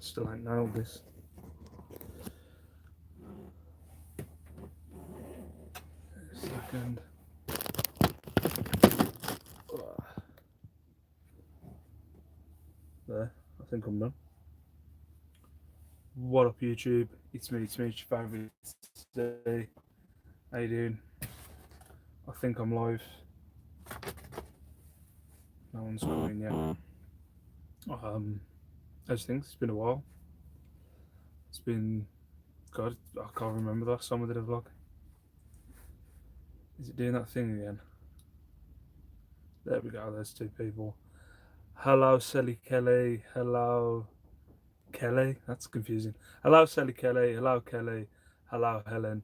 Still ain't nailed this. Second. There. I think I'm done. What up, YouTube? It's me, your favourite today. How you doing? I think I'm live. No one's coming yet. How's things? It's been a while. It's been God. I can't remember the last time I did a vlog. Is it doing that thing again? There we go. There's two people. Hello, Sally Kelly. Hello, Kelly. That's confusing. Hello, Sally Kelly. Hello, Kelly. Hello, Helen.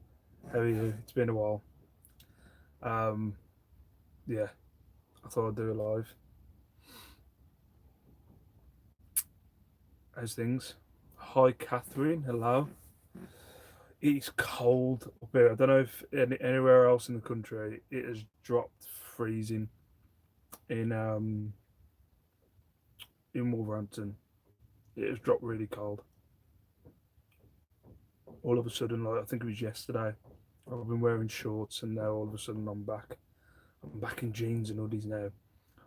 How are you? It's been a while. Um, yeah, I thought I'd do it live. How's things? Hi, Catherine. Hello. It's cold up here. I don't know if anywhere else in the country it has dropped freezing in Wolverhampton. It has dropped really cold. All of a sudden, like I think it was yesterday, I've been wearing shorts and now all of a sudden I'm back. I'm back in jeans and hoodies now.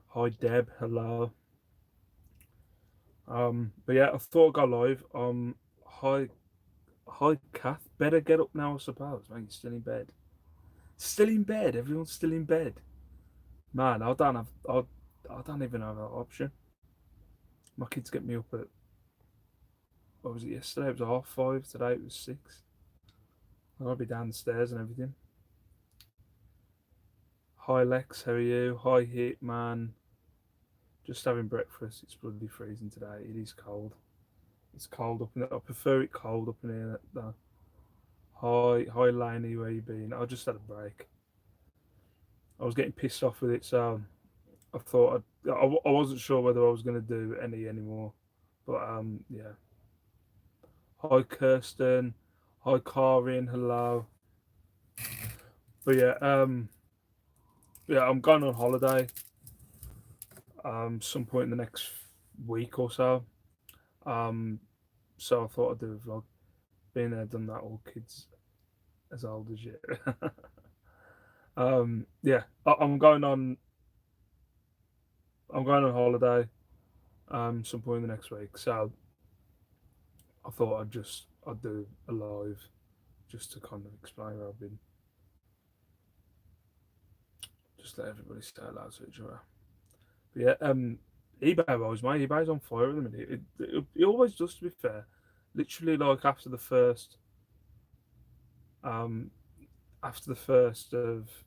Hi, Deb. Hello. But yeah, I thought I'd go live. Hi, hi, Kath. Better get up now, I suppose. Man, you're still in bed. Still in bed. Everyone's still in bed. Man, I don't even have that option. My kids get me up at what was it yesterday? It was 5:30. Today it was 6. I'll be downstairs and everything. Hi, Lex. How are you? Hi, Hitman. Just having breakfast. It's bloody freezing today. It is cold. It's cold up in there. I prefer it cold up in here. Though. Hi, Lainey. Where you been? I just had a break. I was getting pissed off with it, so I thought I wasn't sure whether I was going to do any anymore. But yeah. Hi, Kirsten. Hi, Karin. Hello. But yeah, I'm going on holiday. Some point in the next week or so. Um, so I thought I'd do a vlog. Been there, done that. All kids as old as you. Yeah, I'm going on. I'm going on holiday. Some point in the next week. So I thought I'd do a live just to kind of explain where I've been. Just let everybody stay loud to each other. But yeah, eBay wise, my eBay's on fire at the minute. It always does, to be fair. Literally, like um, after the first of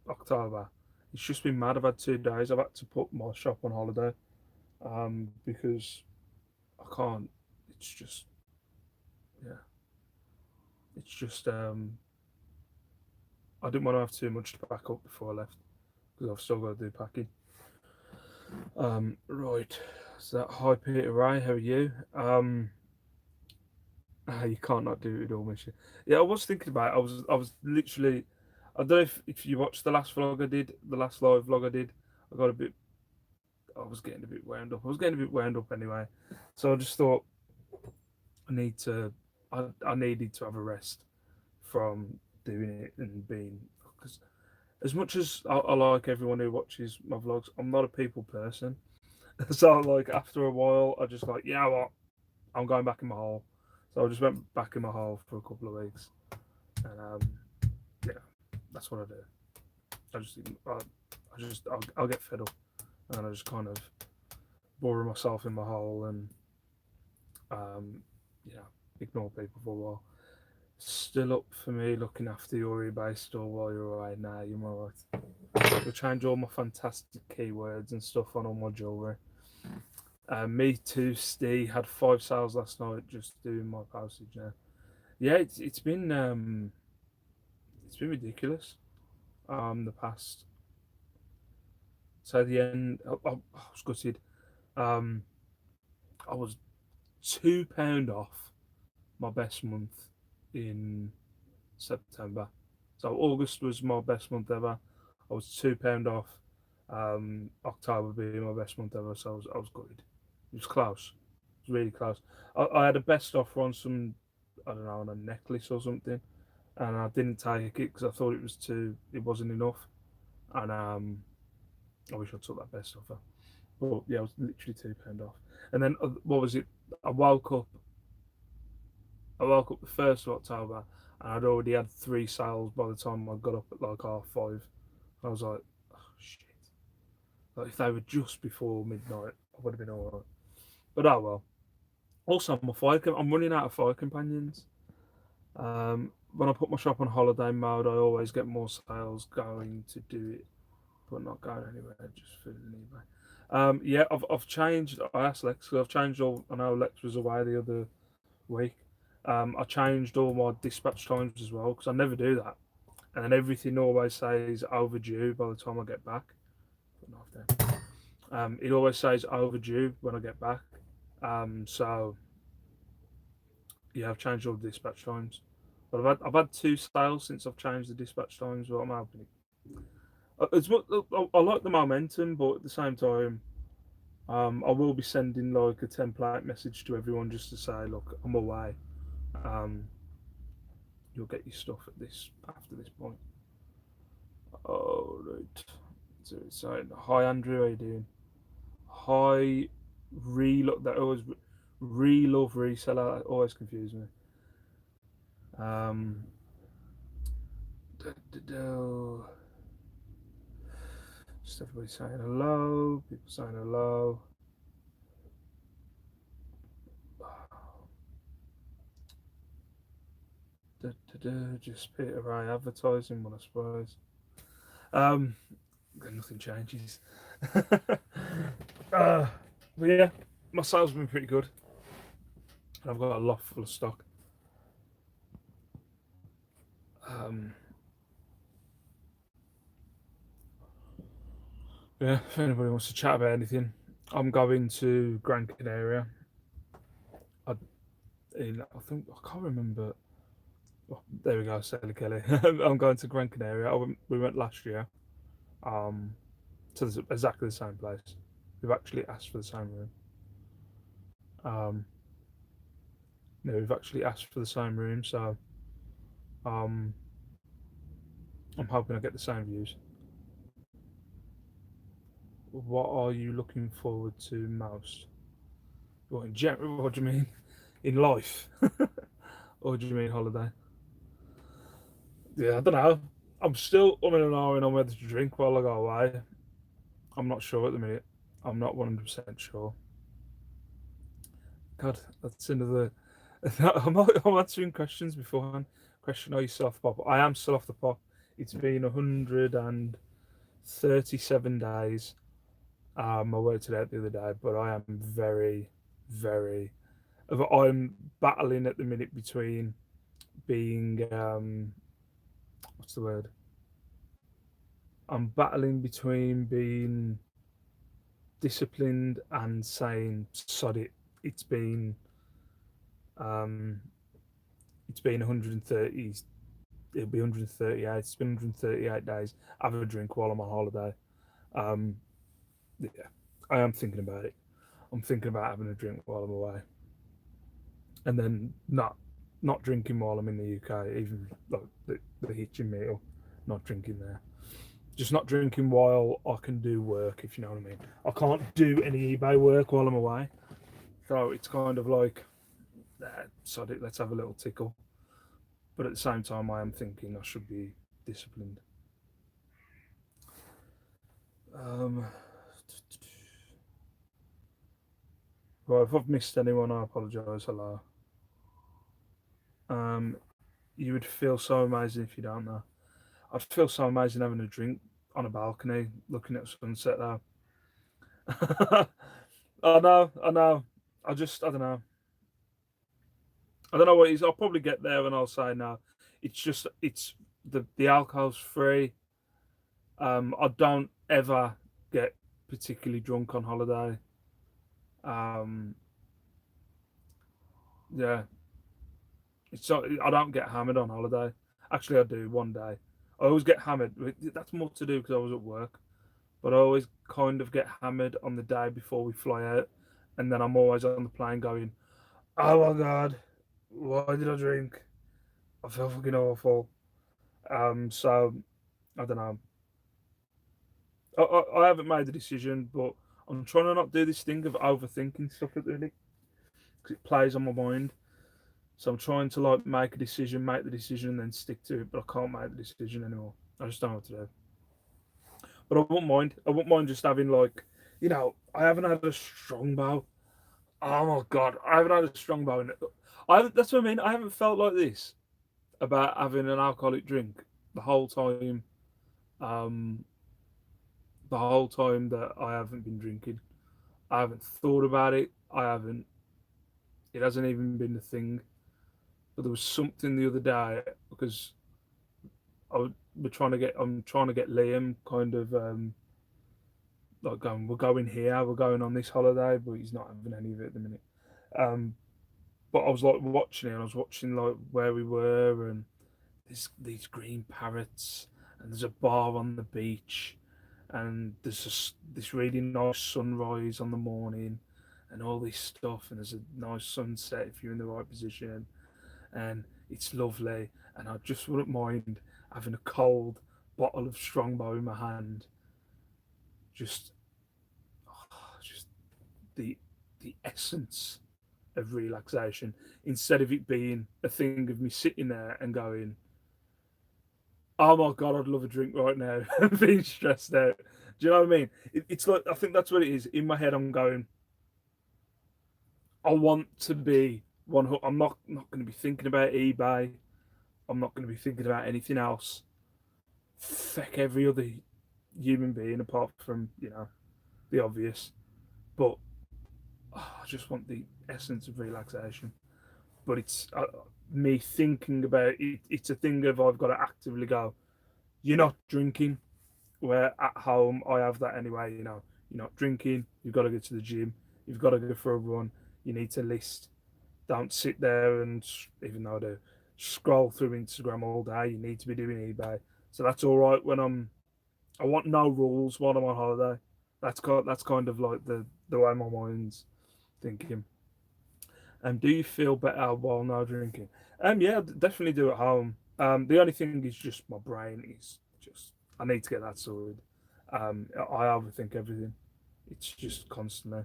October, it's just been mad. I've had 2 days. I've had to put my shop on holiday, because I can't. It's just yeah. It's just I didn't want to have too much to pack up before I left because I've still got to do packing. Right. So that hi Peter Ray, how are you? You can't not do it all, miss you. Yeah, I was thinking about it. I was literally. I don't know if you watched the last vlog I did, the last live vlog I did. I got a bit. I was getting a bit wound up. I was getting a bit wound up anyway, so I just thought I need to. I needed to have a rest from doing it and being because as much as I like everyone who watches my vlogs, I'm not a people person. So like after a while, I just like, yeah, what, I'm going back in my hole. So I just went back in my hole for a couple of weeks, and yeah, that's what I do. I just, I'll get fed up, and I just kind of bore myself in my hole, and um, you know, ignore people for a while. Still up for me looking after your eBay store while you're away. Nah, you're all right. We'll change all my fantastic keywords and stuff on all my jewellery. Me too, Steve had 5 sales last night just doing my postage now. Yeah, it's been ridiculous. The past so the end I was gutted. Um, I was £2 off my best month in September. So August was my best month ever. I was £2 off. October being my best month ever, so I was gutted. It was close. It really close. I had a best offer on some, I don't know, on a necklace or something, and I didn't take it because I thought it wasn't enough, and I wish I took that best offer. But yeah, I was literally £2 off. And then what was it? I woke up. I woke up the 1st of October, and I'd already had 3 sales by the time I got up at like 5:30. I was like, oh, shit. Like if they were just before midnight, I would have been alright. But oh well. Also, I'm running out of fire companions. When I put my shop on holiday mode, I always get more sales going to do it, but not going anywhere. Just filling eBay. Yeah, I've changed. I asked Lex because I've changed all. I know Lex was away the other week. I changed all my dispatch times as well because I never do that, and then everything always says overdue by the time I get back. Put knife down. It always says overdue when I get back. So yeah, I've changed all the dispatch times. But I've had 2 sales since I've changed the dispatch times. But I'm hoping I like the momentum, but at the same time, I will be sending like a template message to everyone just to say, look, I'm away. Um, you'll get your stuff at this after this point. Oh right. So hi Andrew, how you doing? Hi, look that always love reseller. That always confuses me. Um, da, da, da. Just everybody saying hello. People saying hello. Da, da, da. Just Peter Ray advertising one, I suppose. Um, Nothing changes. But yeah, my sales have been pretty good. I've got a lot full of stock. Um, yeah, if anybody wants to chat about anything, I'm going to Gran Canaria. I, I think I can't remember. Oh, there we go, Sally Kelly. I'm going to Gran Canaria. We went last year. To exactly the same place. We've actually asked for the same room. Um, no, we've actually asked for the same room, so um, I'm hoping I get the same views. What are you looking forward to most? What in general? What do you mean? In life, or do you mean holiday? Yeah, I don't know. I'm still umming and ahhing on whether to drink while I go away. I'm not sure at the minute. I'm not 100% sure. God, that's another. I'm answering questions beforehand. Question: Are you still off the pop? I am still off the pop. It's been 137 days. I worked it out the other day, but I am very, very. I'm battling at the minute between being what's the word? I'm battling between being disciplined and saying sod it. It's been um it's been 130. It'll be 138. It's been 138 days. Have a drink while I'm on holiday. Um, yeah, I am thinking about it. I'm thinking about having a drink while I'm away, and then not drinking while I'm in the UK. Even like the hitching meal, not drinking there. Just not drinking while I can do work, if you know what I mean. I can't do any eBay work while I'm away, so it's kind of like, sod it. Let's have a little tickle. But at the same time, I am thinking I should be disciplined. Um, right, if I've missed anyone, I apologise. Hello. Um, you would feel so amazing if you don't know. I'd feel so amazing having a drink on a balcony, looking at sunset though. I know, I know. I don't know. I don't know what it is. I'll probably get there and I'll say no. It's the alcohol's free. I don't ever get particularly drunk on holiday. Um, yeah, I don't get hammered on holiday. Actually, I do one day. I always get hammered. That's more to do because I was at work, but I always kind of get hammered on the day before we fly out, and then I'm always on the plane going, "Oh my god, why did I drink? I feel fucking awful." So I don't know. I haven't made the decision, but I'm trying to not do this thing of overthinking stuff at the minute because it plays on my mind. So I'm trying to like make a decision, make the decision, and then stick to it. But I can't make the decision anymore. I just don't know what to do. But I wouldn't mind. I wouldn't mind just having like, I haven't had a strong bow. Oh my god, I haven't had a strong bow in it. That's what I mean. I haven't felt like this about having an alcoholic drink the whole time. Um, the whole time that I haven't been drinking. I haven't thought about it. I haven't. It hasn't even been a thing. But there was something the other day because we're trying to get. I'm trying to get Liam kind of like going. We're going here. We're going on this holiday, but he's not having any of it at the minute. Um, but I was like watching it. And I was watching like where we were, and these green parrots, and there's a bar on the beach, and there's this really nice sunrise on the morning, and all this stuff, and there's a nice sunset if you're in the right position, and it's lovely, and I just wouldn't mind having a cold bottle of Strongbow in my hand, just, just the the essence of relaxation instead of it being a thing of me sitting there and going, "Oh my god, I'd love a drink right now," and being stressed out. Do you know what I mean? It's like I think that's what it is. In my head, I'm going, I want to be one. I'm not going to be thinking about eBay. I'm not going to be thinking about anything else. Feck every other human being apart from the obvious. But I just want the essence of relaxation. But it's me thinking about it. It's a thing of I've got to actively go. You're not drinking. Where at home I have that anyway. You're not drinking. You've got to go to the gym. You've got to go for a run. You need to list. Don't sit there and, even though I do, scroll through Instagram all day. You need to be doing eBay. So that's all right when I want no rules while I'm on holiday. That's kind of like the way my mind's thinking. Do you feel better while not drinking? Yeah, definitely do at home. The only thing is just my brain is just I need to get that sorted. I overthink everything. It's just constantly.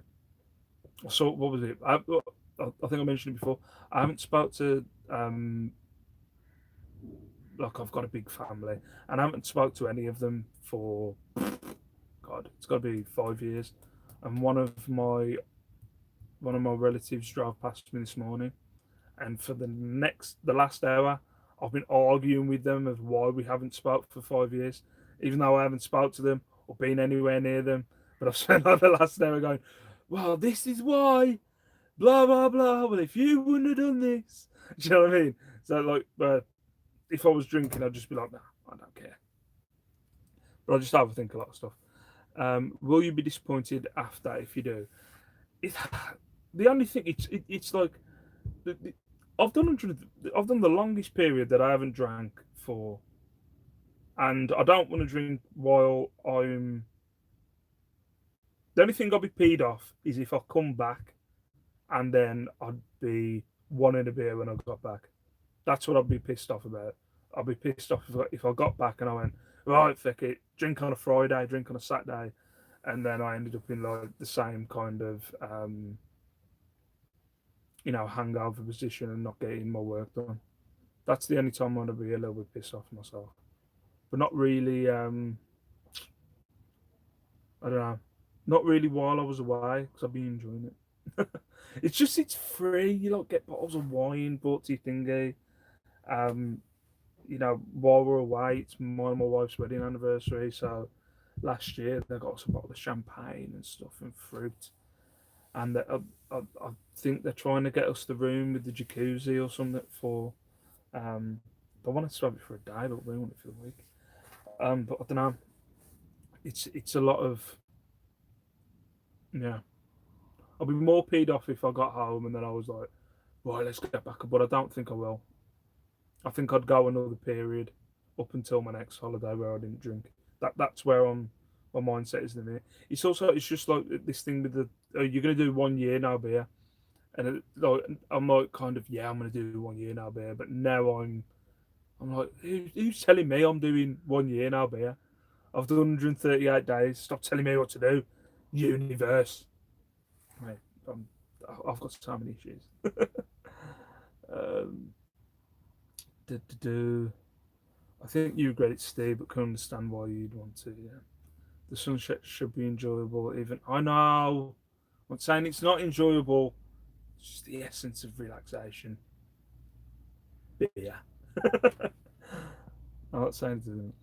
So what was it? I think I mentioned it before. I haven't spoke to like I've got a big family, and I haven't spoke to any of them for God. It's got to be 5 years. And one of my relatives drove past me this morning, and for the last hour, I've been arguing with them of why we haven't spoke for 5 years, even though I haven't spoke to them or been anywhere near them. But I've spent like the last hour going, "Well, this is why." Blah blah blah. Well, if you wouldn't have done this, do you know what I mean? So like, if I was drinking, I'd just be like, "Nah, I don't care." But I just overthink a lot of stuff. Will you be disappointed after if you do? It, the only thing it's like the, I've done I've done the longest period that I haven't drank for, and I don't want to drink while I'm. The only thing I'll be peed off is if I come back and then I'd be wanting a beer when I got back. That's what I'd be pissed off about. I'd be pissed off if I got back and I went, right, fuck it, drink on a Friday, drink on a Saturday, and then I ended up in like the same kind of hangover position and not getting my work done. That's the only time I'm gonna be a little bit pissed off myself. But not really. I don't know. Not really while I was away because I've been enjoying it. It's free. You don't get bottles of wine brought to your thingy. Um, while we're away, it's my wife's wedding anniversary. So last year they got us a bottle of champagne and stuff and fruit. And I think they're trying to get us the room with the jacuzzi or something for. They want us to have it for a day, but we want it for the week. But I don't know. It's a lot of, yeah. I'll be more peed off if I got home and then I was like, right, let's get back. But I don't think I will. I think I'd go another period up until my next holiday where I didn't drink. That's where I'm my mindset is the minute. It's just like this thing with the oh, you're gonna do 1 year now beer, and like I'm like kind of yeah I'm gonna do 1 year now beer, but now I'm like who's telling me I'm doing 1 year now beer? I've done 138 days. Stop telling me what to do, universe. Mate, I'm, I've got so many issues. um, I think you regret it, Steve, but can understand why you'd want to. Yeah, the sunset should be enjoyable. Even I know. I'm not saying it's not enjoyable. It's just the essence of relaxation. Beer. I'm not saying it isn't.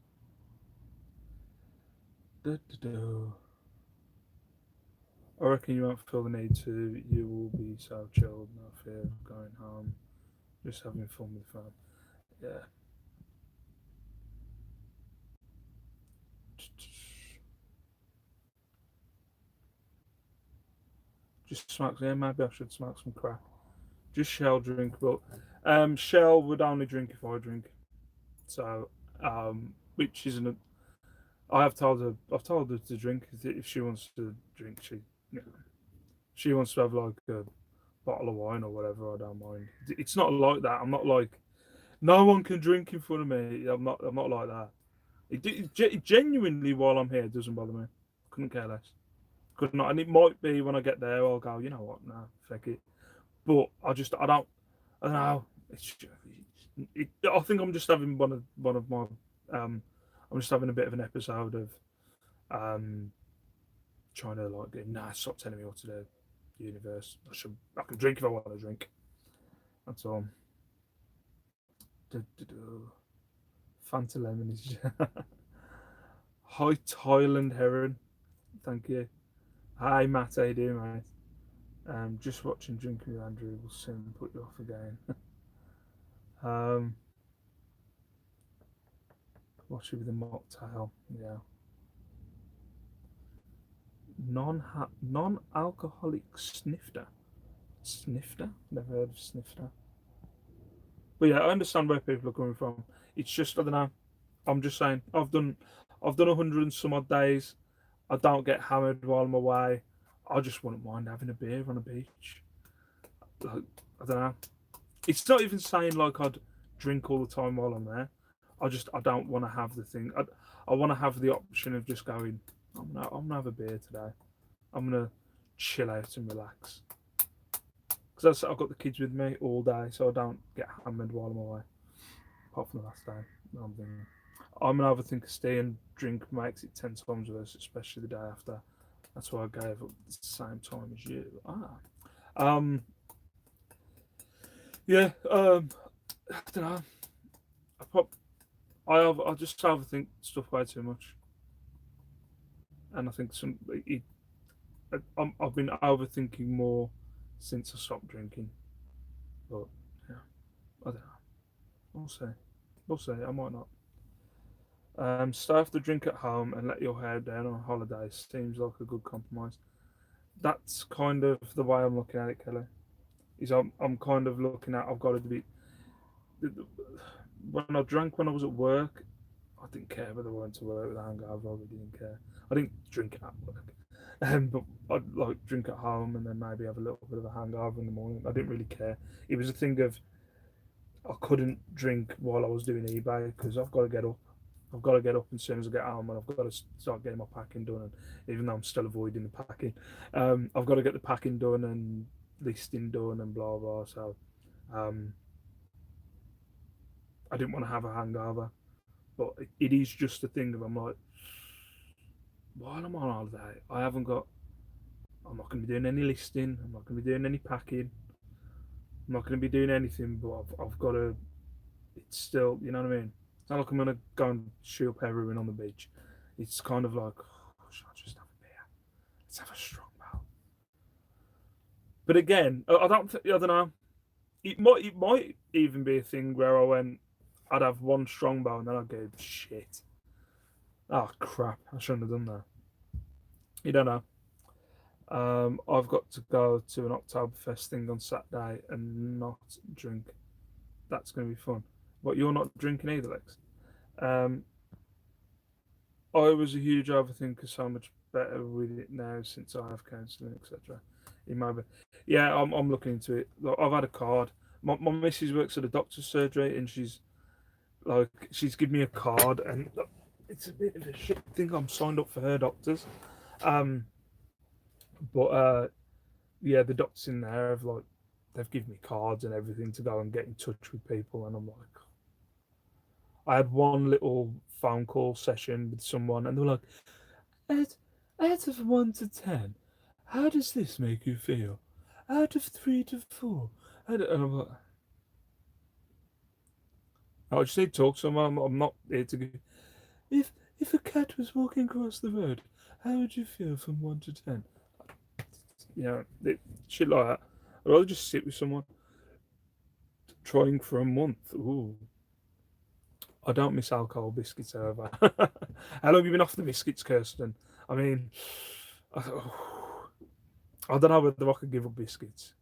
I reckon you won't feel the need to. You will be so chilled, no fear of going home, just having fun with fun. Yeah. Just smoke. Yeah, maybe I should smoke some crack. Just Shell drink, but Shell would only drink if I drink. So, which isn't. I have told her. I've told her to drink if she wants to drink. She wants to have like a bottle of wine or whatever. I don't mind. It's not like that. I'm not like no one can drink in front of me. I'm not. I'm not like that. It genuinely while I'm here it doesn't bother me. Couldn't care less. Could not. And it might be when I get there I'll go. You know what? No, fuck it. But I don't know. I think I'm just having one of my. Um, I'm just having a bit of an episode of um, trying to like get nah. Stop telling me what to do. Universe. I can drink if I want to drink. That's all. Fanta lemon is Hi Thailand heron. Thank you. Hi Matt, how you doing, mate? Just watching Drinking with Andrew will soon put you off again. um, watch it with a mocktail. Yeah. Non-alcoholic snifter. Snifter? Never heard of snifter. But yeah, I understand where people are coming from. It's just I don't know. I'm just saying I've done 100 and some odd days. I don't get hammered while I'm away. I just wouldn't mind having a beer on a beach. Like I don't know. It's not even saying like I'd drink all the time while I'm there. I don't want to have the thing. I want to have the option of just going. I'm gonna have a beer today. I'm gonna chill out and relax. Because I've got the kids with me all day, so I don't get hammered while I'm away. Apart from the last day, I'm thinking I'm gonna have a think of stay and drink makes it 10 times worse, especially the day after. That's why I gave up at the same time as you. Um, yeah. I don't know. I pop. I just overthink stuff way too much, and I think I've been overthinking more since I stopped drinking. But yeah, I don't know. We'll see. We'll see. I might not. Stay off the drink at home and let your hair down on holidays seems like a good compromise. That's kind of the way I'm looking at it, Kelly. Is I'm kind of looking at I've got to be when I drank when I was at work, I didn't care whether I went to work with a hangover. I really didn't care. I didn't drink at work, but I'd like drink at home and then maybe have a little bit of a hangover in the morning. I didn't really care. It was a thing of I couldn't drink while I was doing eBay because I've got to get up. I've got to get up as soon as I get home, and I've got to start getting my packing done. And even though I'm still avoiding the packing, I've got to get the packing done and listing done and blah blah. So um, I didn't want to have a hangover, but it is just a thing of I'm like, while I'm on holiday, I haven't got. I'm not going to be doing any listing. I'm not going to be doing any packing. I'm not going to be doing anything, but I've got to. It's still, you know what I mean. It's not like I'm going to go and shoot up heroin on the beach. It's kind of like, oh, should I just have a beer? Let's have a strong mouth. But again, I don't. I don't know. It might even be a thing where I went. I'd have one strongbow and then I'd go shit. Oh crap! I shouldn't have done that. You don't know. I've got to go to an Oktoberfest thing on Saturday and not drink. That's going to be fun. But you're not drinking either, Lex. Um, I was a huge overthinker, so much better with it now since I have counselling, etc. In my yeah, I'm looking into it. Like, I've had a card. My missus works at a doctor's surgery, and she's given me a card, and it's a bit of a shit thing. I'm signed up for her doctors, um, but yeah, the doctors in there have they've given me cards and everything to go and get in touch with people, and I'm like, I had one little phone call session with someone, and they were like, out, out of 1 to 10, how does this make you feel? Out of 3 to 4, and I'm like, I just need to talk to someone. I'm not here to give. If if a cat was walking across the road, how would you feel from 1 to 10? You know, shit like that. I'd rather just sit with someone trying for a month. Ooh, I don't miss alcohol biscuits ever. How long have you been off the biscuits, Kirsten? I mean, I, I don't know whether I could give up biscuits.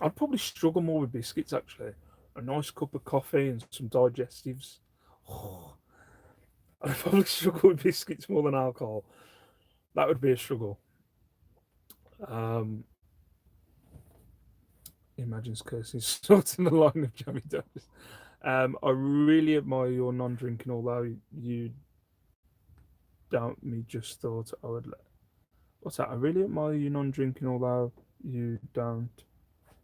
I'd probably struggle more with biscuits actually. A nice cup of coffee and some digestives. Oh, I'd probably struggle with biscuits more than alcohol. That would be a struggle. Um, imagine Kirsty sorting the line of jammy toast. I really admire your non-drinking, although you don't. Me just thought I would let. What's that? I really admire you non-drinking, although you don't.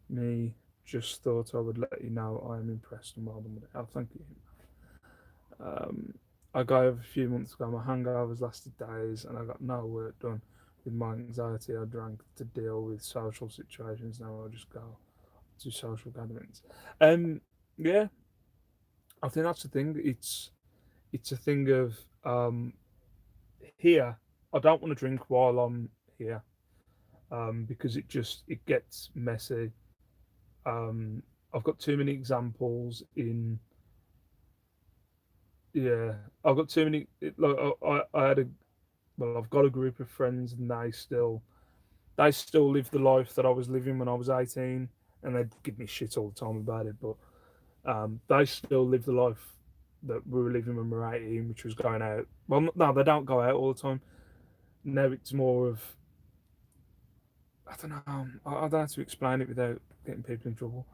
Me just thought I would let you know I am impressed and well done with it. Oh, thank you. Um, I got over a few months ago. My hangovers lasted days, and I got no work done with my anxiety. I drank to deal with social situations. Now I just go to social gatherings. Um, yeah, I think that's the thing. It's a thing of here. I don't want to drink while I'm here because it gets messy. Um, I've got too many examples in yeah. I've got too many. Like I had a well, I've got a group of friends, and they still live the life that I was living when I was 18, and they give me shit all the time about it. But they still live the life that we were living when we were 18, which was going out. Well, no, they don't go out all the time. Now it's more of I don't know. I don't know how to explain it without getting people in trouble.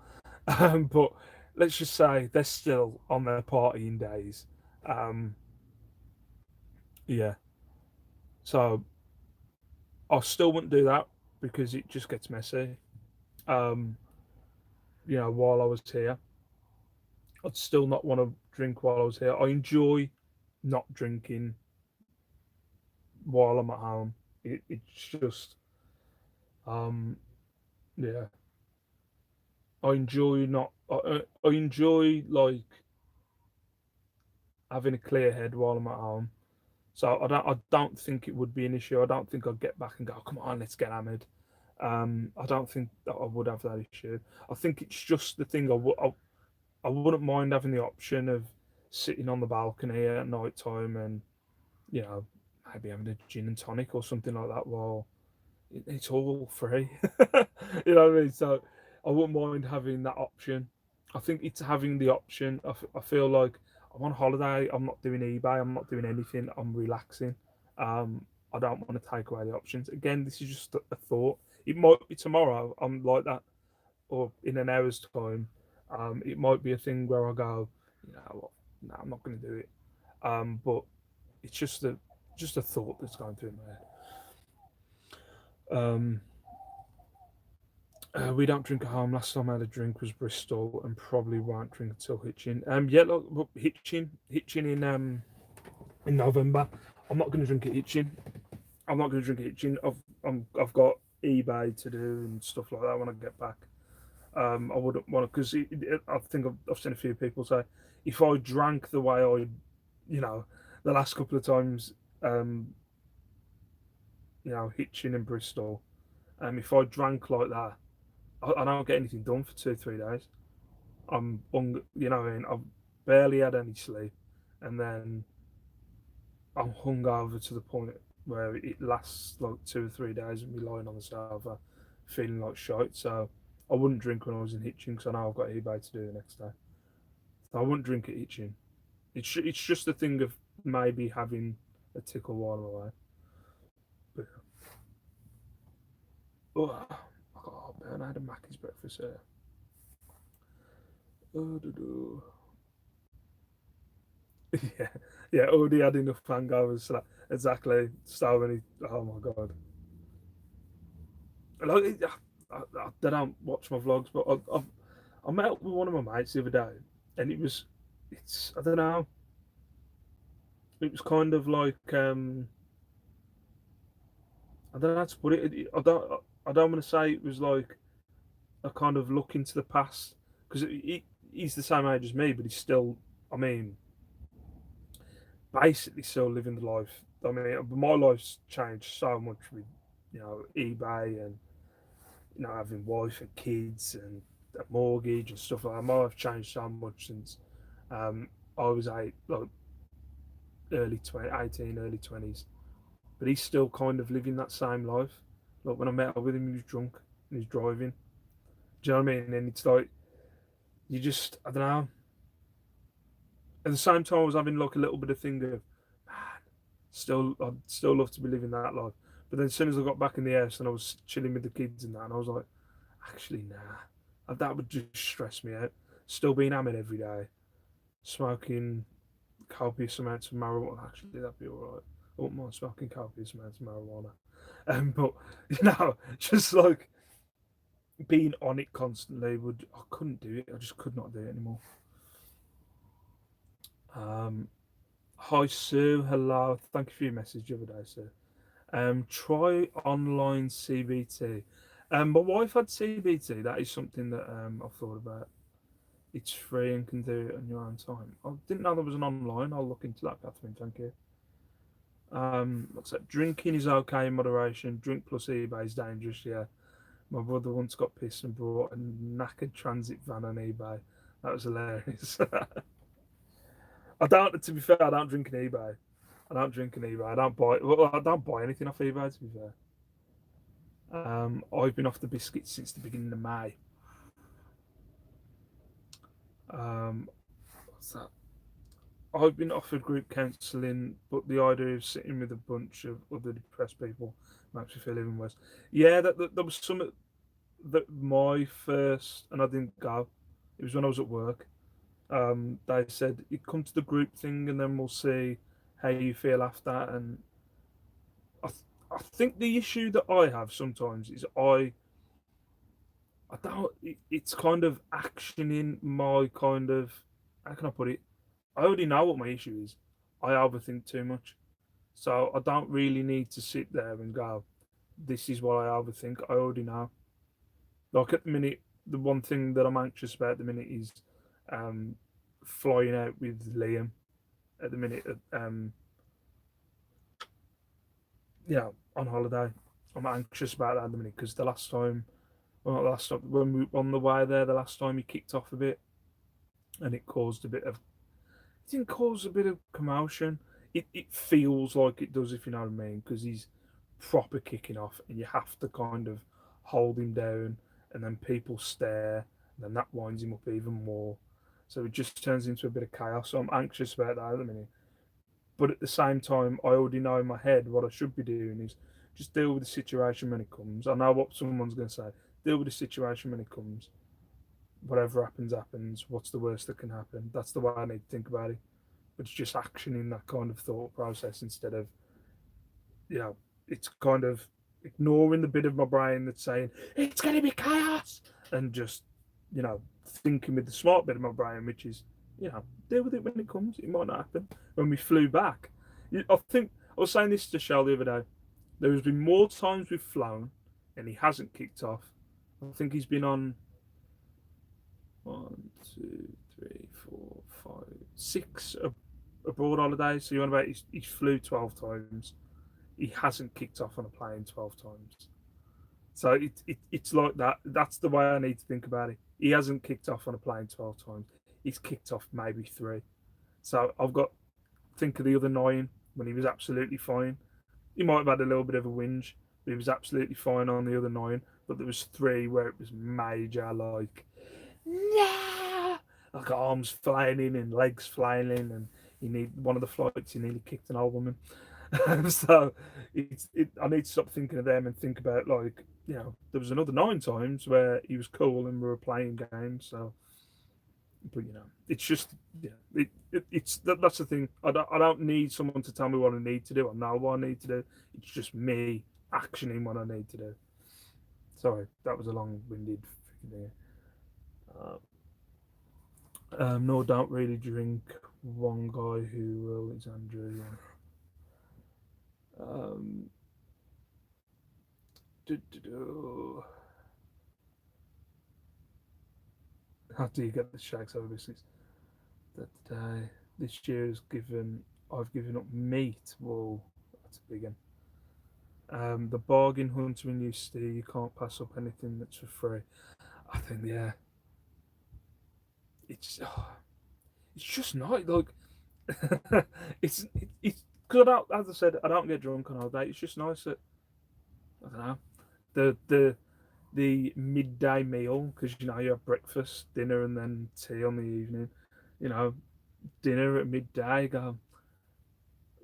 But let's just say they're still on their partying days. Um, yeah. So I still wouldn't do that because it just gets messy. Um, while I was here, I'd still not want to drink while I was here. I enjoy not drinking while I'm at home. It's just, um, yeah. I enjoy not. I enjoy having a clear head while I'm at home. So I don't think it would be an issue. I don't think I'd get back and go, come on, let's get hammered. I don't think that I would have that issue. I think it's just the thing I wouldn't mind having the option of sitting on the balcony at night time and you know maybe having a gin and tonic or something like that while it's all free. You know what I mean? So I wouldn't mind having that option. I think it's having the option. I feel like I'm on holiday. I'm not doing eBay. I'm not doing anything. I'm relaxing. I don't want to take away the options. Again, this is just a thought. It might be tomorrow. I'm like that, or in an hour's time. It might be a thing where I go, you know what? No, I'm not going to do it. But it's just a thought that's going through my head. We don't drink at home. Last time I had a drink was Bristol, and probably won't drink until Hitchin. Yeah, look, Hitchin in November. I'm not going to drink at Hitchin. I'm not going to drink at Hitchin. I've got eBay to do and stuff like that when I get back. I wouldn't want to because I think I've seen a few people say if I drank the way the last couple of times, um, Hitchin in Bristol, if I drank like that, I don't get anything done for 2 3 days. I mean, I've barely had any sleep, and then I'm hungover to the point where it lasts like 2 or 3 days of me lying on the sofa, feeling like shite. So I wouldn't drink when I was in Hitchin because I know I've got eBay to do the next day. So I wouldn't drink at Hitchin. It's just a thing of maybe having a tickle while I'm away. But oh, man, I had a Mackey's breakfast here. Oh, yeah, yeah. Already had enough hangovers. So exactly. So many. Oh my god. Like, I don't watch my vlogs, but I met up with one of my mates the other day, and it's I don't know. It was kind of like I don't know how to put it. I don't want to say it was like a kind of look into the past because he's the same age as me, but he's still. I mean, basically still living the life. I mean, my life's changed so much with eBay and having wife and kids and a mortgage and stuff like that. My life changed so much since I was like early 20, 18, early 20s. But he's still kind of living that same life. Like when I met up with him, he was drunk and he's driving. Do you know what I mean? And it's like you just I don't know. At the same time, I was having like a little bit of thing of, man, I'd still love to be living that life. But then as soon as I got back in the house and I was chilling with the kids and that, and I was like, actually, nah, that would just stress me out. Still being hammered every day, smoking copious amounts of marijuana. Actually, that'd be alright. I wouldn't mind smoking copious amounts of marijuana. But just like being on it constantly I couldn't do it. I just could not do it anymore. Um, Hi Sue, hello. Thank you for your message the other day, Sue. Try online CBT. My wife had CBT. That is something that I've thought about. It's free and can do it on your own time. I didn't know there was an online. I'll look into that, Catherine. Thank you. What's that? Drinking is okay in moderation. Drink plus eBay is dangerous. Yeah, my brother once got pissed and brought a knackered transit van on eBay. That was hilarious. I don't. To be fair, I don't drink an eBay. I don't drink an eBay. I don't buy. Well, I don't buy anything off eBay. To be fair, I've been off the biscuits since the beginning of May. Um, what's that? I've been offered group counselling, but the idea of sitting with a bunch of other depressed people makes me feel even worse. Yeah, there was some that my first, and I didn't go. It was when I was at work. They said you come to the group thing, and then we'll see how you feel after. And I, I think the issue that I have sometimes is I don't. It's kind of actioning my kind of. How can I put it? I already know what my issue is. I overthink too much. So I don't really need to sit there and go, this is what I overthink. I already know. Like at the minute, the one thing that I'm anxious about at the minute is um, flying out with Liam at the minute. On holiday. I'm anxious about that at the minute because the last time, well, not the last time, when we were on the way there, the last time he kicked off a bit and it caused a bit of it didn't cause a bit of commotion. It feels like it does, if you know what I mean, because he's proper kicking off, and you have to kind of hold him down, and then people stare, and then that winds him up even more. So it just turns into a bit of chaos. So I'm anxious about that at the minute. But at the same time, I already know in my head what I should be doing is just deal with the situation when it comes. I know what someone's going to say. Deal with the situation when it comes. Whatever happens, happens. What's the worst that can happen? That's the way I need to think about it. But it's just action in that kind of thought process instead of, it's kind of ignoring the bit of my brain that's saying, it's going to be chaos, and just, thinking with the smart bit of my brain, which is, deal with it when it comes. It might not happen. When we flew back, I think I was saying this to Shell the other day. There has been more times we've flown and he hasn't kicked off. I think he's been on 1, 2, 3, 4, 5, 6 abroad holidays. So you want about he's flew 12 times. He hasn't kicked off on a plane 12 times. So it's like that. That's the way I need to think about it. He hasn't kicked off on a plane 12 times. He's kicked off maybe 3. So I've got think of the other 9 when he was absolutely fine. He might have had a little bit of a whinge, but he was absolutely fine on the other 9. But there was 3 where it was major, like, nah, like arms flailing and legs flailing, and he need one of the flights he nearly kicked an old woman. So I need to stop thinking of them and think about, like, there was another 9 times where he was cool and we were playing games. So, but it's just, that's the thing. I don't need someone to tell me what I need to do. I know what I need to do. It's just me actioning what I need to do. Sorry, that was a long-winded thing. Uh, no, don't really drink. One guy who will is Andrew. Yeah. Um, How do you get the shakes over biscuits? That day this year's given. I've given up meat. Whoa, that's a big one. The bargain hunter in you, Steve. You can't pass up anything that's for free. I think, yeah, it's just not like it's good. As I said, I don't get drunk on holiday. It's just nice that, I don't know, the midday meal, because you have breakfast, dinner, and then tea on the evening. You know, dinner at midday. Go,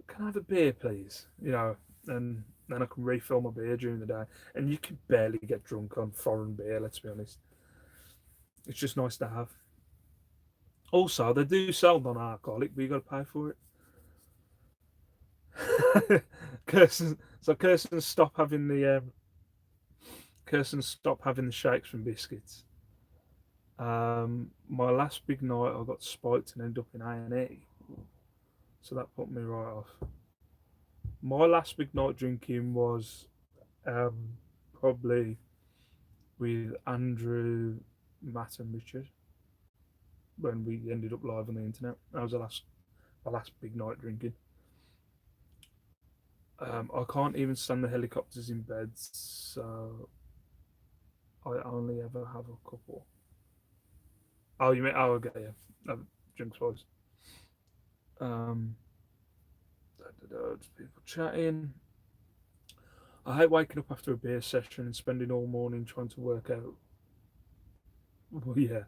can I have a beer, please? And then I can refill my beer during the day. And you can barely get drunk on foreign beer. Let's be honest. It's just nice to have. Also, they do sell non-alcoholic, but you got to pay for it. Kirsten, stop having the shakes from biscuits. My last big night, I got spiked and ended up in A&E, so that put me right off. My last big night drinking was probably with Andrew, Matt, and Richard when we ended up live on the internet. That was my last big night drinking. I can't even stand the helicopters in beds, so I only ever have a couple. Oh, you mean? Oh, okay, yeah. Drinks twice. Um, just people chatting. I hate waking up after a beer session and spending all morning trying to work out, well, yeah,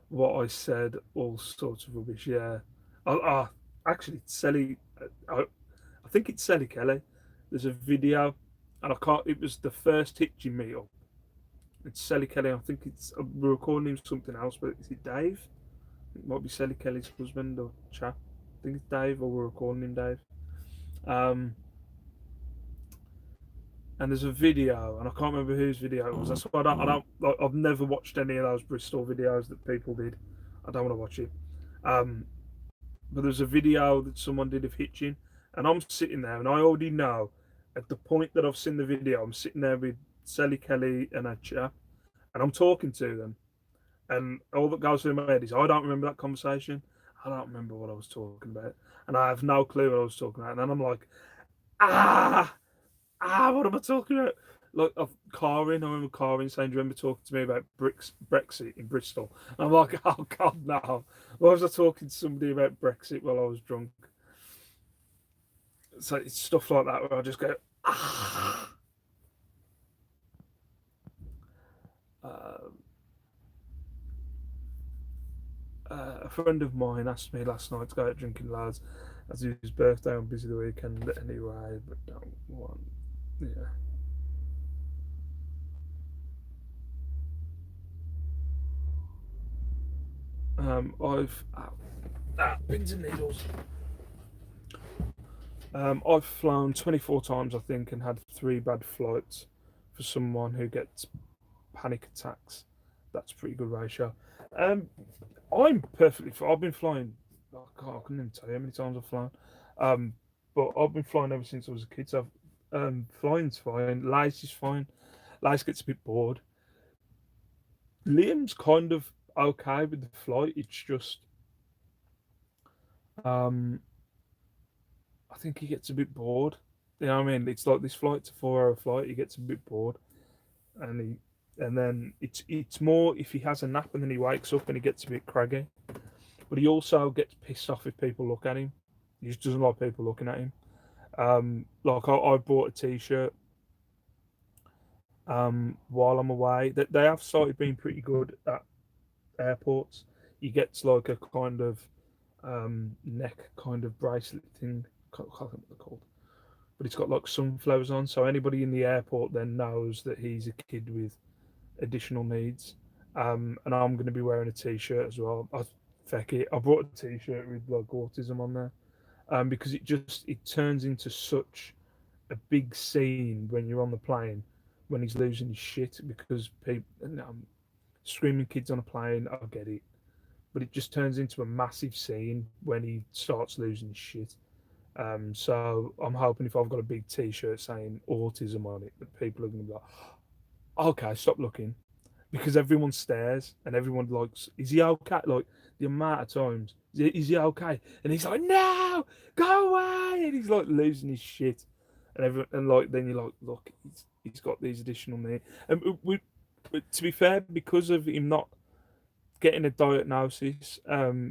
what I said, all sorts of rubbish. Yeah. Actually, I think it's Sally Kelly. There's a video, and I can't. It was the first hitching meetup. It's Sally Kelly. I think we're recording him something else, but is it Dave? It might be Sally Kelly's husband or chap. I think it's Dave, or we're recording him Dave. Um, and there's a video, and I can't remember whose video it was. That's why I've never watched any of those Bristol videos that people did. I don't want to watch it. Um, but there's a video that someone did of hitching, and I'm sitting there, and I already know at the point that I've seen the video, I'm sitting there with Sally Kelly and a chap, and I'm talking to them, and all that goes through my head is, I don't remember that conversation. I don't remember what I was talking about, and I have no clue what I was talking about. And then I'm like, ah, what am I talking about? Like, Karin, I remember Karin saying, "Do you remember talking to me about Brexit in Bristol?" And I'm like, "Oh God, no! Why was I talking to somebody about Brexit while I was drunk?" So it's stuff like that where I just go, ah. Uh, a friend of mine asked me last night to go out drinking, lads, as his birthday on busy the weekend anyway, but don't want, yeah. I've pins and needles. I've flown 24 times, I think, and had 3 bad flights. For someone who gets panic attacks, that's a pretty good ratio. Um, I'm perfectly. I've been flying. Oh God, I couldn't even tell you how many times I've flown. Um, but I've been flying ever since I was a kid. So flying's fine. Lice is fine. Lice gets a bit bored. Liam's kind of okay with the flight. It's just, um, I think he gets a bit bored. You know what I mean? It's like this flight's a 4 hour flight. He gets a bit bored, and then it's more if he has a nap and then he wakes up and he gets a bit craggy. But he also gets pissed off if people look at him. He just doesn't like people looking at him. Like I bought a T-shirt while I'm away. That they have started being pretty good at airports. You get like a kind of neck kind of bracelet thing. Can't think what they're called, but it's got like sunflowers on. So anybody in the airport then knows that he's a kid with additional needs. And I'm going to be wearing a t-shirt as well. Feck it. I brought a t-shirt with like autism on there, because it turns into such a big scene when you're on the plane when he's losing his shit because people screaming kids on a plane. I get it, but it just turns into a massive scene when he starts losing his shit. So I'm hoping if I've got a big T-shirt saying autism on it, that people are going to be like, "Okay, stop looking," because everyone stares and everyone likes, "Is he okay?" Like the amount of times, "Is he okay?" And he's like, "No, go away!" And he's like losing his shit, and like then you're like, "Look, he's got these additional needs." And but to be fair, because of him not getting a diagnosis,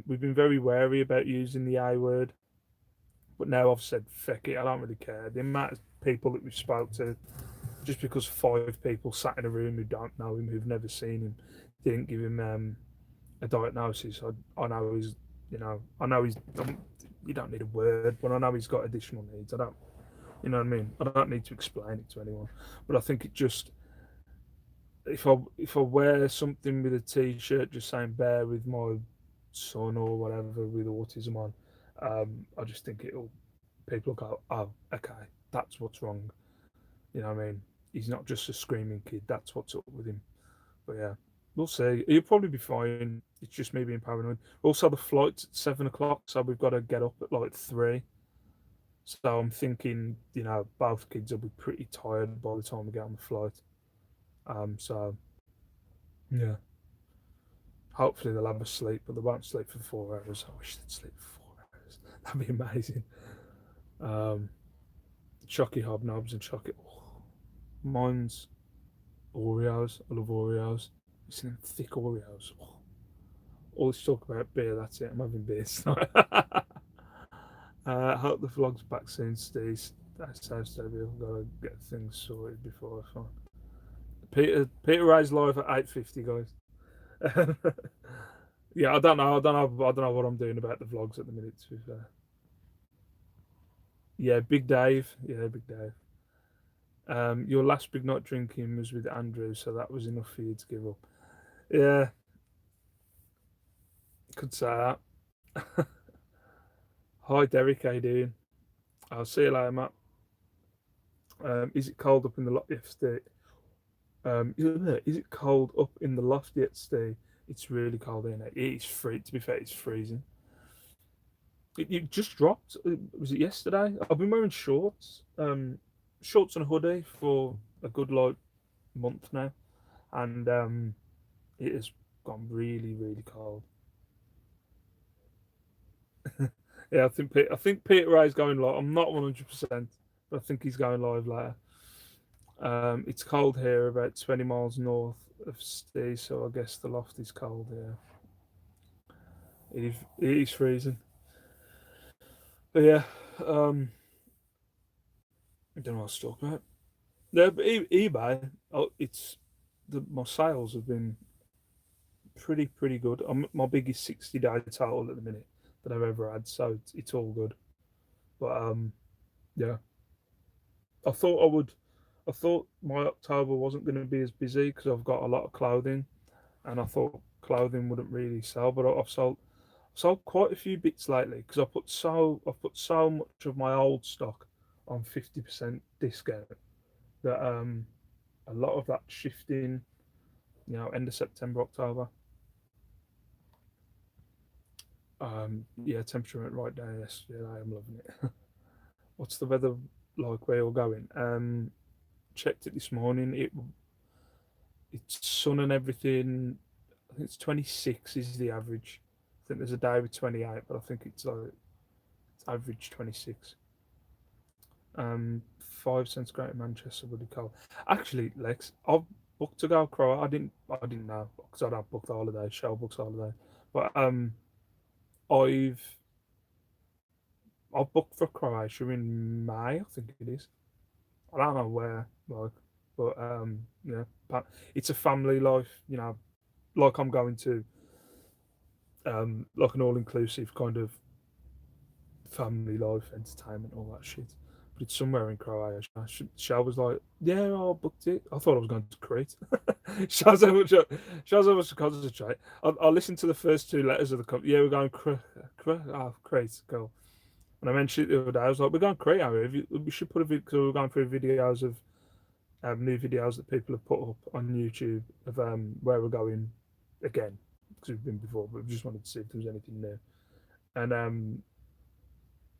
we've been very wary about using the A word. But now I've said, "Feck it, I don't really care." The amount of people that we've spoke to, just because five people sat in a room who don't know him, who've never seen him, didn't give him a diagnosis. I know he's, I know he's. You don't need a word, but I know he's got additional needs. I don't, you know what I mean. I don't need to explain it to anyone. But I think it just, if I wear something with a t-shirt just saying "bear with my son" or whatever with autism on, I just think it'll people will go, "Oh, okay, that's what's wrong." You know what I mean? He's not just a screaming kid. That's what's up with him. But yeah, we'll see. He'll probably be fine. It's just me being paranoid. Also, the flight's at 7 o'clock, so we've got to get up at like 3. So I'm thinking, both kids will be pretty tired by the time we get on the flight. So yeah, hopefully they'll have a sleep, but they won't sleep for 4 hours. I wish they'd sleep for 4 hours. That'd be amazing. Um, Chocky hobnobs and chocky. Oh, mine's Oreos. I love Oreos. It's in thick Oreos. Oh, all this talk about beer, that's it. I'm having beer tonight. I hope the vlog's back soon, Steve. That sounds terrible. I've got to get things sorted before I find. Peter Ray's live at 8:50, guys. Yeah, I don't know what I'm doing about the vlogs at the minute. To be fair. Yeah, Big Dave. Yeah, Big Dave. Your last big night drinking was with Andrew, so that was enough for you to give up. Yeah, could say that. Hi, Derek. How you doing? I'll see you later, Matt. Is it cold up in the loft? Yes, is it cold up in the loft yet, Steve? It's really cold in it. It's free. To be fair, it's freezing. It just dropped. Was it yesterday? I've been wearing shorts and a hoodie for a good like month now, and it has gone really, really cold. Yeah, I think Peter Ray's going live. I'm not 100%, but I think he's going live later. It's cold here, about 20 miles north of Steve, so I guess the loft is cold here. It is freezing. But yeah, I don't know what to talk about. Yeah, but eBay, my sales have been pretty good. I'm my biggest 60-day total at the minute that I've ever had, so it's all good. But yeah, I thought I would. I thought my October wasn't going to be as busy because I've got a lot of clothing, and I thought clothing wouldn't really sell. But I've sold quite a few bits lately because I put so much of my old stock on 50% discount that a lot of that shifting, end of September, October. Yeah, temperature went right down yesterday. I am loving it. What's the weather like where you're going? Checked it this morning. It's sun and everything. I think it's 26 is the average. I think there's a day with 28, but I think it's average 26. 5 cents greater Manchester would be cold. Actually, Lex, I've booked to go Croatia. I didn't know because I don't book the holiday. Shell books the holiday, but I've I've booked for Croatia in May. I think it is. I don't know where, like, but yeah, but it's a family life. Like I'm going to like an all-inclusive kind of family life, entertainment, all that shit. But it's somewhere in Croatia. Shell was like, "Yeah, I booked it." I thought I was going to Crete. shows how much. Shows how much to concentrate. I listened to the first two letters of the company. Yeah, we're going Crete. Cool. And I mentioned it the other day. I was like, "We're going Crete, are we? We should put a video because we're going through videos of new videos that people have put up on YouTube of where we're going again because we've been before, but we just wanted to see if there was anything new." And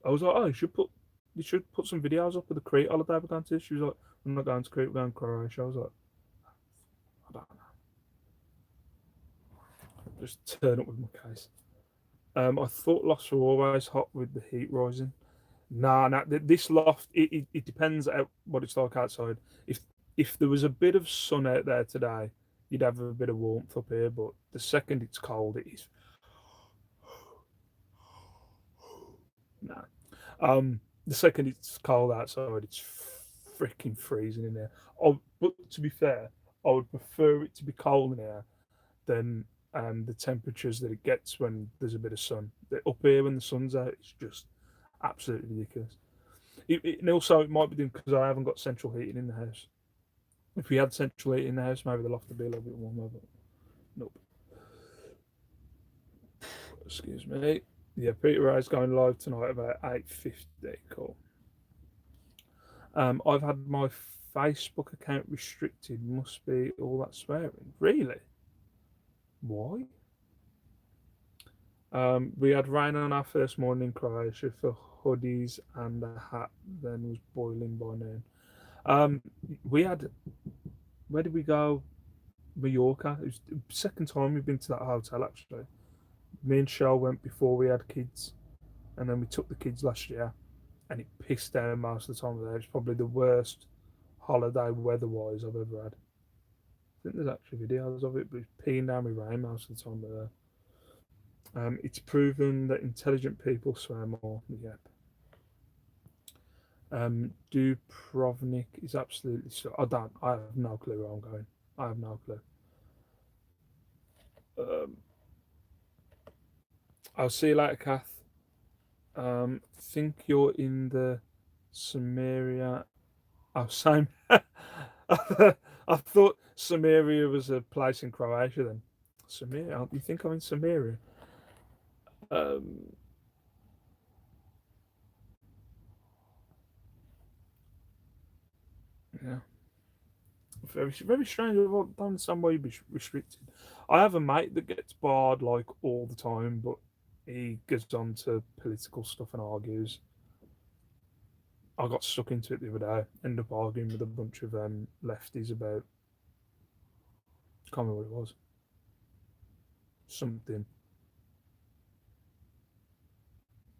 I was like, "Oh, you should put some videos up of the Crete holiday we're going to." She was like, "I'm not going to Crete, we're going to Croatia." I was like, "I don't know." Just turn up with my case. I thought lofts were always hot with the heat rising. Nah. This loft, it depends on what it's like outside. If if there was a bit of sun out there today, you'd have a bit of warmth up here. But the second it's cold, it is nah. The second it's cold outside, it's freaking freezing in there. But to be fair, I would prefer it to be cold in here than the temperatures that it gets when there's a bit of sun. Up here, when the sun's out, it's just absolutely ridiculous. And also, it might be because I haven't got central heating in the house. If we had central heating in the house, maybe the loft would be a little bit warmer. But nope. Excuse me. Yeah, Peter Ray's going live tonight about 8:50. Cool. I've had my Facebook account restricted. Must be all that swearing. Really? Why? We had rain on our first morning in Croatia for hoodies and a hat, then was boiling by noon. Um, we had, where did we go? Mallorca. It was the second time we've been to that hotel actually. Me and Shell went before we had kids, and then we took the kids last year, and it pissed down most of the time we were there. It's probably the worst holiday weather-wise I've ever had. I think there's actually videos of it, but it's peeing down with rain most of the time we were there. It's proven that intelligent people swear more. Yep. Dubrovnik is absolutely so. I don't. I have no clue where I'm going. I have no clue. Um, I'll see you later, Kath. Think you're in the Samaria. Oh, same. I thought Samaria was a place in Croatia. Then Samaria. You think I'm in Samaria? Um, yeah. Very strange. I don't understand why you'd be restricted. I have a mate that gets barred like all the time, but he goes on to political stuff and argues. I got stuck into it the other day. Ended up arguing with a bunch of lefties about. I can't remember what it was. Something.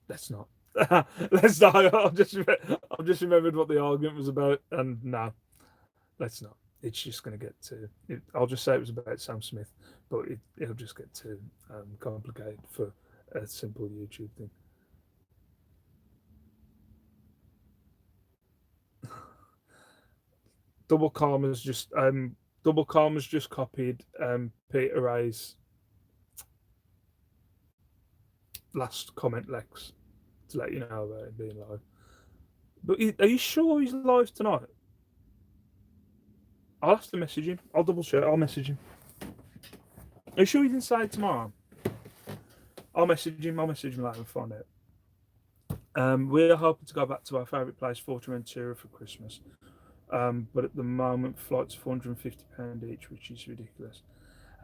Let's not. Let's not. I've just remembered what the argument was about, and no, let's not. It's just going to get too. I'll just say it was about Sam Smith, but it'll just get too complicated for a simple YouTube thing. Double Karma's just Double Karma's just copied Peter Ray's last comment, Lex, to let you know about it being live. But are you sure he's live tonight? I'll have to message him. I'll double check. I'll message him. Are you sure he didn't say it tomorrow? I'll message him. I'll message him later and find out. We're hoping to go back to our favourite place, Fortaventura, for Christmas. But at the moment, flights are £450 each, which is ridiculous.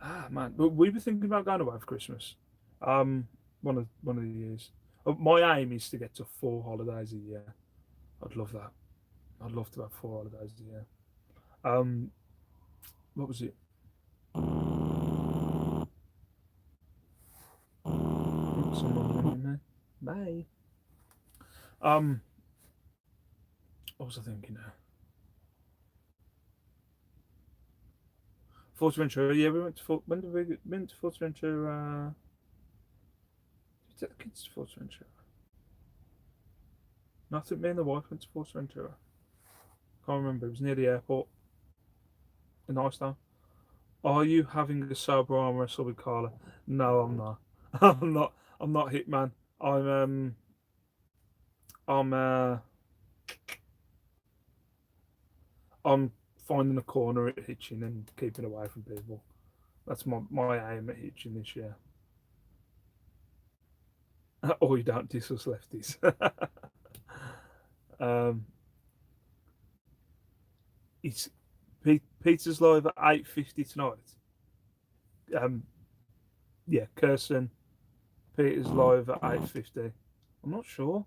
Ah, man. But we were thinking about going away for Christmas. One of the years. My aim is to get to 4 holidays a year. I'd love that. I'd love to have 4 holidays a year. Um, what was it? Someone ringing me. Bye. Um, what was I thinking now? Fortaventura. Yeah, we went to when did we went to Fortaventura? Did we take the kids to Fortaventura? No, I think me and the wife went to Fortaventura. Can't remember. It was near the airport in Iceland. Are you having a sober arm wrestle with Carla? No, I'm not. I'm not. I'm not hitman. I'm I'm I'm finding a corner at hitching and keeping away from people. That's my aim at hitching this year. Or you don't diss us lefties. um, it's Peter's live at 8:50 tonight. Um, yeah, Kirsten. Peter's live at 8:50. I'm not sure.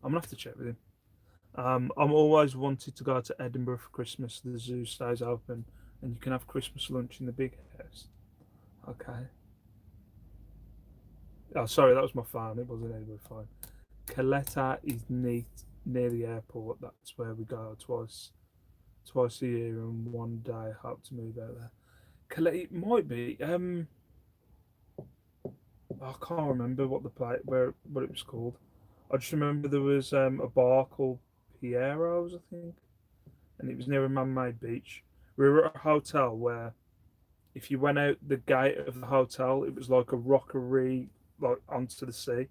I'm gonna have to check with him. I'm always wanted to go to Edinburgh for Christmas. The zoo stays open, and you can have Christmas lunch in the big house. Okay. Oh, sorry, that was my phone. It wasn't Edinburgh phone. Coletta is neat near the airport. That's where we go twice a year, and one day I hope to move out there. Coletta, it might be. I can't remember what the play where what it was called. I just remember there was a bar called Piero's, I think, and it was near a man-made beach. We were at a hotel where if you went out the gate of the hotel, it was like a rockery, like onto the sea,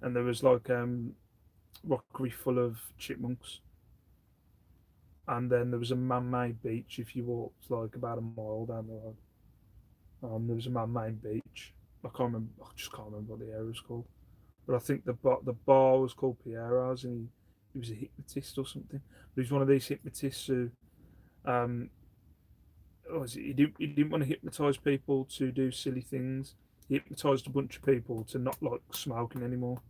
and there was like rockery full of chipmunks, and then there was a man-made beach if you walked like about a mile down the road. There was a man-made beach. I can't remember. I just can't remember what the area was called. But I think the bar was called Piero's, and he was a hypnotist or something. But he's one of these hypnotists who um, he didn't want to hypnotize people to do silly things. He hypnotized a bunch of people to not like smoking anymore,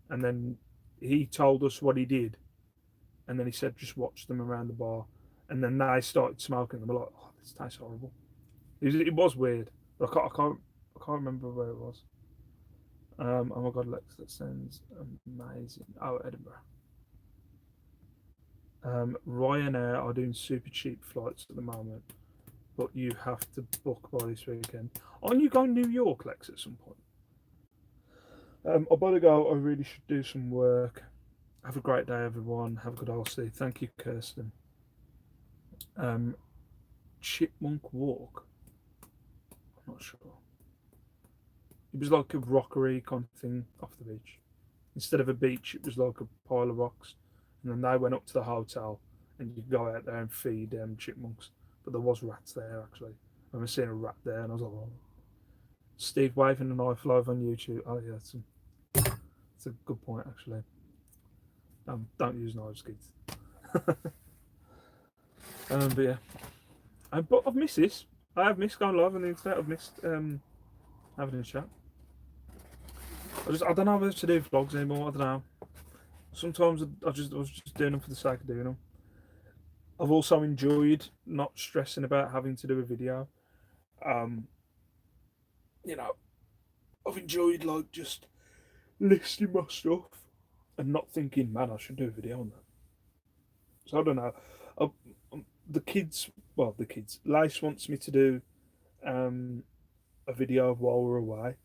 and then he told us what he did, and then he said just watch them around the bar, and then they started smoking. They were like, "Oh, this tastes horrible." It was weird. But I can't remember where it was. Oh my god, Lex, that sounds amazing. Oh, Edinburgh. Ryanair are doing super cheap flights at the moment, but you have to book by this weekend. Aren't you going to New York, Lex, at some point? I better go. I really should do some work. Have a great day, everyone. Have a good RC. Thank you, Kirsten. Um, Chipmunk Walk. I'm not sure. It was like a rockery kind of thing off the beach. Instead of a beach, it was like a pile of rocks. And then they went up to the hotel, and you could go out there and feed chipmunks. But there was rats there actually. I remember seeing a rat there, and I was like, "Oh." Steve waving a knife live on YouTube. Oh yeah, that's a good point actually. Don't use knives, kids. But yeah, but I've missed this. I have missed going live on the internet. I've missed having a chat. I don't know whether to do vlogs anymore. I don't know. Sometimes I was just doing them for the sake of doing them. I've also enjoyed not stressing about having to do a video. Um, you know, I've enjoyed like just listing my stuff and not thinking, man, I should do a video on that. So I don't know. I, the kids, well, the kids. Lace wants me to do um, a video of while we're away,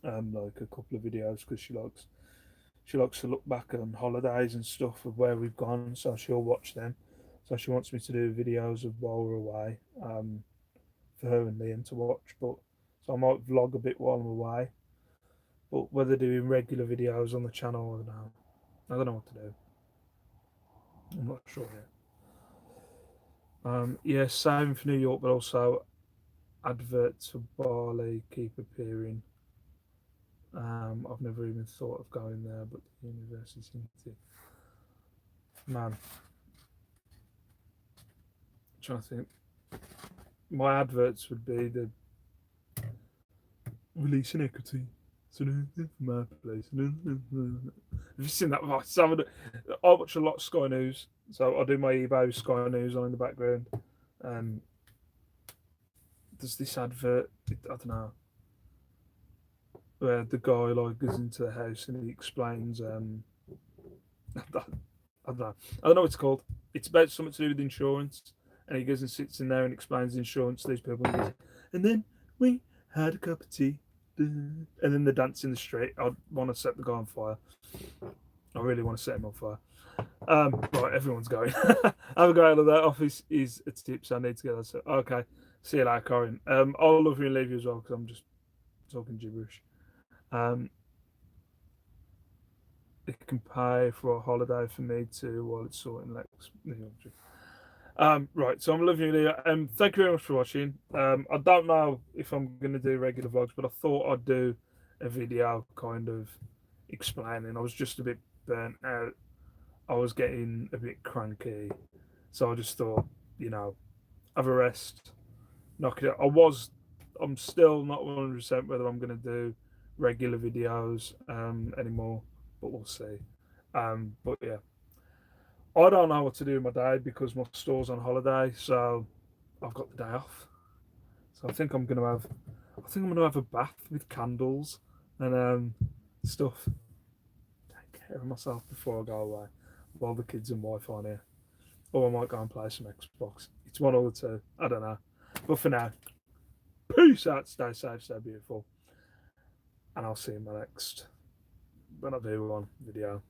like a couple of videos because she likes to look back on holidays and stuff of where we've gone, so she'll watch them. So she wants me to do videos of while we're away, for her and Liam to watch. But so I might vlog a bit while I'm away. But whether doing regular videos on the channel, I don't know. I don't know what to do. I'm not sure yet. Yeah, same for New York, but also adverts for Bali keep appearing. I've never even thought of going there, but the university seems to. Man, I'm trying to think. My adverts would be the release an equity. My place. Have you seen that? I watch a lot of Sky News, so I do my eBay Sky News on in the background. Um, there's this advert. I don't know where the guy like goes into the house and he explains. I don't know. I don't know what it's called. It's about something to do with insurance, and he goes and sits in there and explains insurance to these people. And then we had a cup of tea, and then they dance in the street. I want to set the guy on fire. I really want to set him on fire. Right, everyone's going. Have a great holiday. Office is a tip, so I need to get that. So, okay, see you later, Corin. I'll love you and leave you as well because I'm just talking gibberish. Um, it can pay for a holiday for me too while it's sorting Lex. Right, so I'm loving you. Thank you very much for watching. I don't know if I'm gonna do regular vlogs, but I thought I'd do a video kind of explaining. I was just a bit burnt out. I was getting a bit cranky, so I just thought, have a rest, knock it out. I'm still not 100% whether I'm gonna do regular videos anymore, but we'll see. But yeah, I don't know what to do with my day because my store's on holiday, so I've got the day off. So I think I'm gonna have a bath with candles and stuff. Take care of myself before I go away while the kids and wife are here. Or I might go and play some Xbox. It's one or the two. I don't know. But for now, peace out. Stay safe. Stay beautiful. And I'll see you in my next when I do one video.